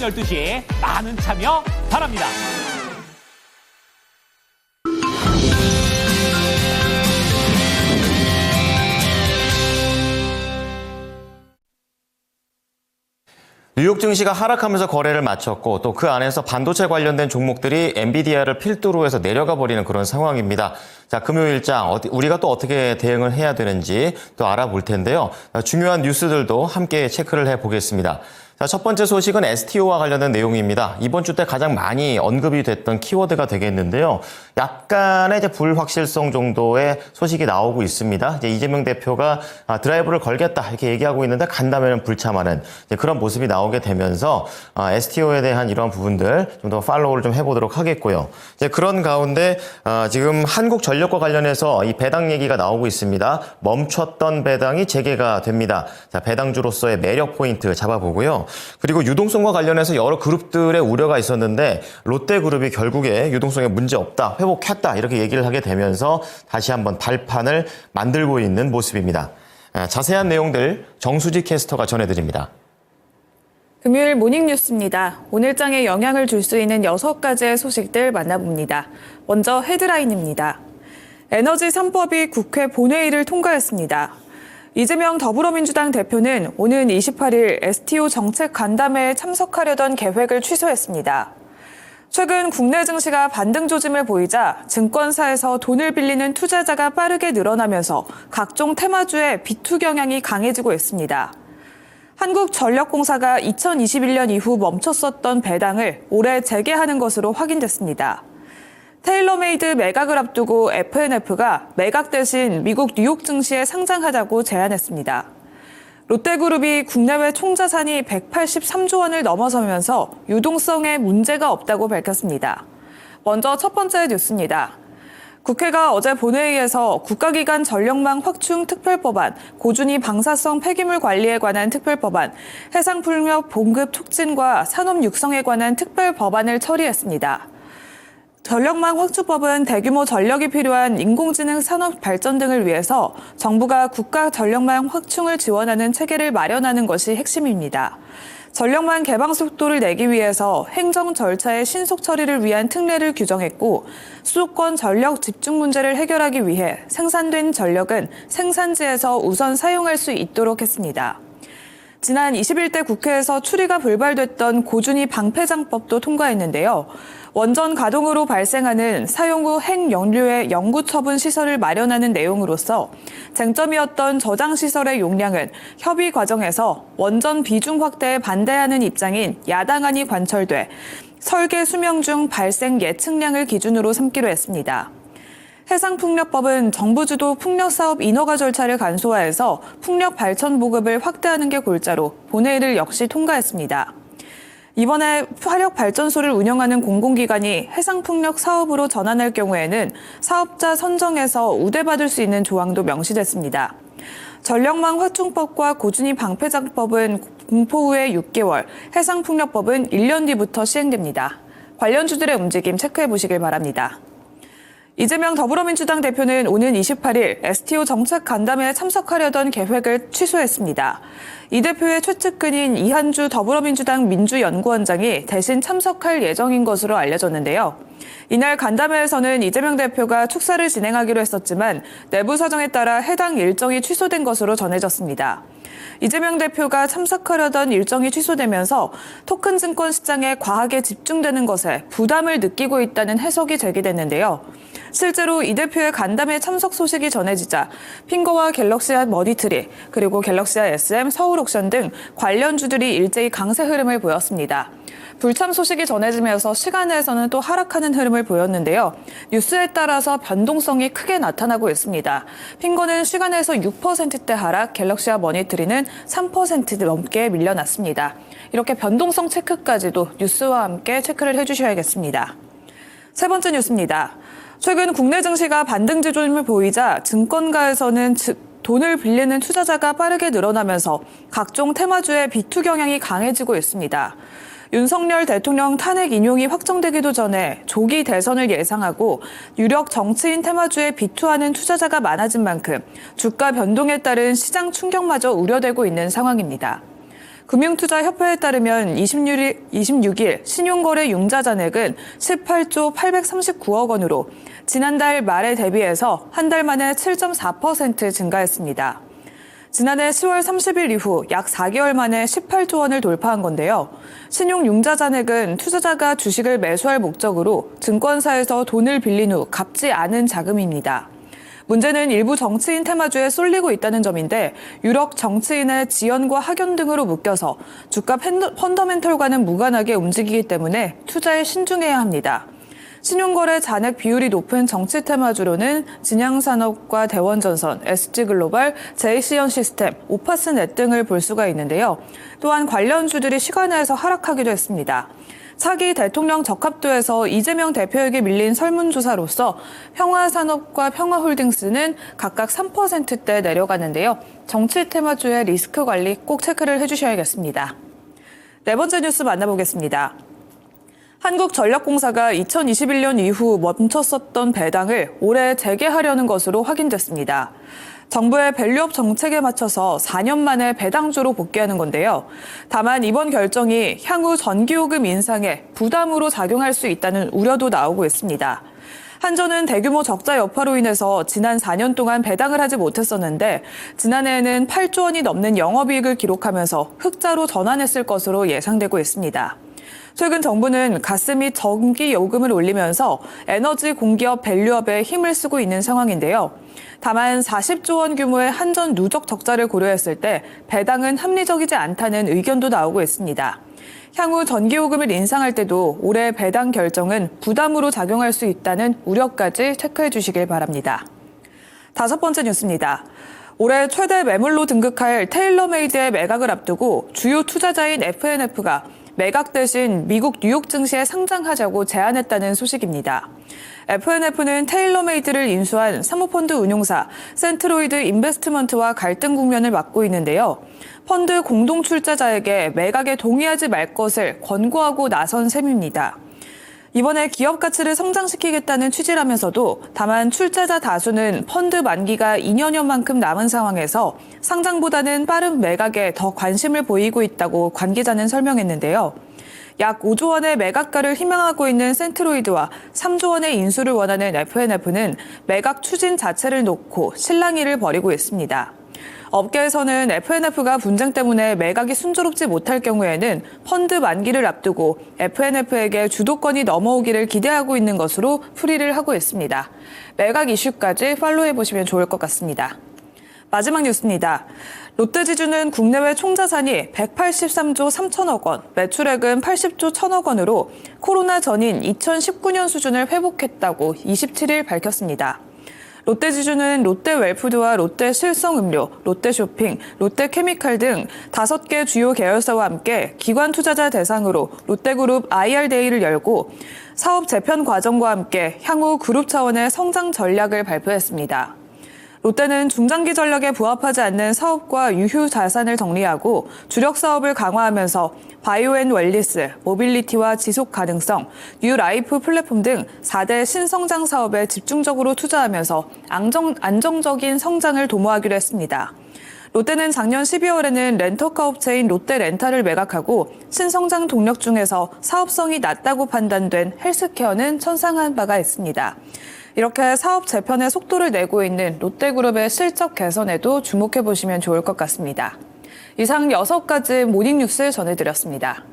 12시 많은 참여 바랍니다. 뉴욕 증시가 하락하면서 거래를 마쳤고 또 그 안에서 반도체 관련된 종목들이 엔비디아를 필두로 해서 내려가 버리는 그런 상황입니다. 자, 금요일장 우리가 또 어떻게 대응을 해야 되는지 또 알아볼 텐데요. 중요한 뉴스들도 함께 체크를 해보겠습니다. 자, 첫 번째 소식은 STO와 관련된 내용입니다. 이번 주 때 가장 많이 언급이 됐던 키워드가 되겠는데요. 약간의 이제 불확실성 정도의 소식이 나오고 있습니다. 이제 이재명 대표가 드라이브를 걸겠다 이렇게 얘기하고 있는데 간다면 불참하는 그런 모습이 나오게 되면서 STO에 대한 이러한 부분들 좀 더 팔로우를 좀 해보도록 하겠고요. 이제 그런 가운데 지금 한국전력과 관련해서 이 배당 얘기가 나오고 있습니다. 멈췄던 배당이 재개가 됩니다. 자, 배당주로서의 매력 포인트 잡아보고요. 그리고 유동성과 관련해서 여러 그룹들의 우려가 있었는데 롯데그룹이 결국에 유동성에 문제 없다, 회복했다 이렇게 얘기를 하게 되면서 다시 한번 발판을 만들고 있는 모습입니다. 자세한 내용들 정수지 캐스터가 전해드립니다. 금요일 모닝뉴스입니다. 오늘 장에 영향을 줄 수 있는 6가지의 소식들 만나봅니다. 먼저 헤드라인입니다. 에너지 3법이 국회 본회의를 통과했습니다. 이재명 더불어민주당 대표는 오는 28일 STO 정책 간담회에 참석하려던 계획을 취소했습니다. 최근 국내 증시가 반등 조짐을 보이자 증권사에서 돈을 빌리는 투자자가 빠르게 늘어나면서 각종 테마주의 비투 경향이 강해지고 있습니다. 한국전력공사가 2021년 이후 멈췄었던 배당을 올해 재개하는 것으로 확인됐습니다. 테일러메이드 매각을 앞두고 FNF가 매각 대신 미국 뉴욕 증시에 상장하자고 제안했습니다. 롯데그룹이 국내외 총자산이 183조 원을 넘어서면서 유동성에 문제가 없다고 밝혔습니다. 먼저 첫 번째 뉴스입니다. 국회가 어제 본회의에서 국가기관 전력망 확충 특별법안, 고준위 방사성 폐기물 관리에 관한 특별법안, 해상풍력 공급 촉진과 산업 육성에 관한 특별법안을 처리했습니다. 전력망 확충법은 대규모 전력이 필요한 인공지능 산업 발전 등을 위해서 정부가 국가 전력망 확충을 지원하는 체계를 마련하는 것이 핵심입니다. 전력망 개방 속도를 내기 위해서 행정 절차의 신속 처리를 위한 특례를 규정했고 수도권 전력 집중 문제를 해결하기 위해 생산된 전력은 생산지에서 우선 사용할 수 있도록 했습니다. 지난 21대 국회에서 추리가 불발됐던 고준위 방패장법도 통과했는데요. 원전 가동으로 발생하는 사용 후 핵연료의 영구 처분 시설을 마련하는 내용으로서 쟁점이었던 저장시설의 용량은 협의 과정에서 원전 비중 확대에 반대하는 입장인 야당안이 관철돼 설계 수명 중 발생 예측량을 기준으로 삼기로 했습니다. 해상풍력법은 정부 주도 풍력사업 인허가 절차를 간소화해서 풍력 발전 보급을 확대하는 게 골자로 본회의를 역시 통과했습니다. 이번에 화력발전소를 운영하는 공공기관이 해상풍력 사업으로 전환할 경우에는 사업자 선정에서 우대받을 수 있는 조항도 명시됐습니다. 전력망 확충법과 고준위 방패장법은 공포 후에 6개월, 해상풍력법은 1년 뒤부터 시행됩니다. 관련주들의 움직임 체크해 보시길 바랍니다. 이재명 더불어민주당 대표는 오는 28일 STO 정책 간담회에 참석하려던 계획을 취소했습니다. 이 대표의 최측근인 이한주 더불어민주당 민주연구원장이 대신 참석할 예정인 것으로 알려졌는데요. 이날 간담회에서는 이재명 대표가 축사를 진행하기로 했었지만 내부 사정에 따라 해당 일정이 취소된 것으로 전해졌습니다. 이재명 대표가 참석하려던 일정이 취소되면서 토큰 증권 시장에 과하게 집중되는 것에 부담을 느끼고 있다는 해석이 제기됐는데요. 실제로 이 대표의 간담회 참석 소식이 전해지자 핑거와 갤럭시아 머니트리, 그리고 갤럭시아 SM, 서울옥션 등 관련주들이 일제히 강세 흐름을 보였습니다. 불참 소식이 전해지면서 시간에서는 또 하락하는 흐름을 보였는데요. 뉴스에 따라서 변동성이 크게 나타나고 있습니다. 핑거는 시간에서 6%대 하락, 갤럭시아 머니트리는 3% 넘게 밀려났습니다. 이렇게 변동성 체크까지도 뉴스와 함께 체크를 해주셔야겠습니다. 세 번째 뉴스입니다. 최근 국내 증시가 반등 조짐을 보이자 증권가에서는 돈을 빌리는 투자자가 빠르게 늘어나면서 각종 테마주의 비투 경향이 강해지고 있습니다. 윤석열 대통령 탄핵 인용이 확정되기도 전에 조기 대선을 예상하고 유력 정치인 테마주에 비투하는 투자자가 많아진 만큼 주가 변동에 따른 시장 충격마저 우려되고 있는 상황입니다. 금융투자협회에 따르면 26일 신용거래 융자 잔액은 18조 839억 원으로 지난달 말에 대비해서 한 달 만에 7.4% 증가했습니다. 지난해 10월 30일 이후 약 4개월 만에 18조 원을 돌파한 건데요. 신용 융자 잔액은 투자자가 주식을 매수할 목적으로 증권사에서 돈을 빌린 후 갚지 않은 자금입니다. 문제는 일부 정치인 테마주에 쏠리고 있다는 점인데 유력 정치인의 지연과 학연 등으로 묶여서 주가 펀더멘털과는 무관하게 움직이기 때문에 투자에 신중해야 합니다. 신용거래 잔액 비율이 높은 정치 테마주로는 진양산업과 대원전선, SG글로벌, JC연시스템, 오파스넷 등을 볼 수가 있는데요. 또한 관련주들이 시간에서 하락하기도 했습니다. 차기 대통령 적합도에서 이재명 대표에게 밀린 설문조사로서 평화산업과 평화홀딩스는 각각 3%대 내려가는데요. 정치 테마주의 리스크 관리 꼭 체크를 해주셔야겠습니다. 네 번째 뉴스 만나보겠습니다. 한국전력공사가 2021년 이후 멈췄었던 배당을 올해 재개하려는 것으로 확인됐습니다. 정부의 밸류업 정책에 맞춰서 4년 만에 배당주로 복귀하는 건데요. 다만 이번 결정이 향후 전기요금 인상에 부담으로 작용할 수 있다는 우려도 나오고 있습니다. 한전은 대규모 적자 여파로 인해서 지난 4년 동안 배당을 하지 못했었는데 지난해에는 8조 원이 넘는 영업이익을 기록하면서 흑자로 전환했을 것으로 예상되고 있습니다. 최근 정부는 가스 및 전기 요금을 올리면서 에너지 공기업 밸류업에 힘을 쓰고 있는 상황인데요. 다만 40조 원 규모의 한전 누적 적자를 고려했을 때 배당은 합리적이지 않다는 의견도 나오고 있습니다. 향후 전기요금을 인상할 때도 올해 배당 결정은 부담으로 작용할 수 있다는 우려까지 체크해 주시길 바랍니다. 다섯 번째 뉴스입니다. 올해 최대 매물로 등극할 테일러메이드의 매각을 앞두고 주요 투자자인 FNF가 매각 대신 미국 뉴욕 증시에 상장하자고 제안했다는 소식입니다. FNF는 테일러메이드를 인수한 사모펀드 운용사 센트로이드 인베스트먼트와 갈등 국면을 맞고 있는데요. 펀드 공동 출자자에게 매각에 동의하지 말 것을 권고하고 나선 셈입니다. 이번에 기업 가치를 성장시키겠다는 취지라면서도 다만 출자자 다수는 펀드 만기가 2년여 만큼 남은 상황에서 상장보다는 빠른 매각에 더 관심을 보이고 있다고 관계자는 설명했는데요. 약 5조 원의 매각가를 희망하고 있는 센트로이드와 3조 원의 인수를 원하는 FNF는 매각 추진 자체를 놓고 실랑이를 벌이고 있습니다. 업계에서는 FNF가 분쟁 때문에 매각이 순조롭지 못할 경우에는 펀드 만기를 앞두고 FNF에게 주도권이 넘어오기를 기대하고 있는 것으로 풀이를 하고 있습니다. 매각 이슈까지 팔로우해보시면 좋을 것 같습니다. 마지막 뉴스입니다. 롯데지주는 국내외 총자산이 183조 3천억 원, 매출액은 80조 1천억 원으로 코로나 전인 2019년 수준을 회복했다고 27일 밝혔습니다. 롯데지주는 롯데웰푸드와 롯데실성음료, 롯데쇼핑, 롯데케미칼 등 5개 주요 계열사와 함께 기관 투자자 대상으로 롯데그룹 IR데이를 열고 사업 재편 과정과 함께 향후 그룹 차원의 성장 전략을 발표했습니다. 롯데는 중장기 전략에 부합하지 않는 사업과 유휴 자산을 정리하고 주력 사업을 강화하면서 바이오앤웰리스, 모빌리티와 지속 가능성, 뉴라이프 플랫폼 등 4대 신성장 사업에 집중적으로 투자하면서 안정적인 성장을 도모하기로 했습니다. 롯데는 작년 12월에는 렌터카 업체인 롯데렌탈을 매각하고 신성장 동력 중에서 사업성이 낮다고 판단된 헬스케어는 천상한 바가 있습니다. 이렇게 사업 재편에 속도를 내고 있는 롯데그룹의 실적 개선에도 주목해 보시면 좋을 것 같습니다. 이상 6가지 모닝뉴스 전해드렸습니다.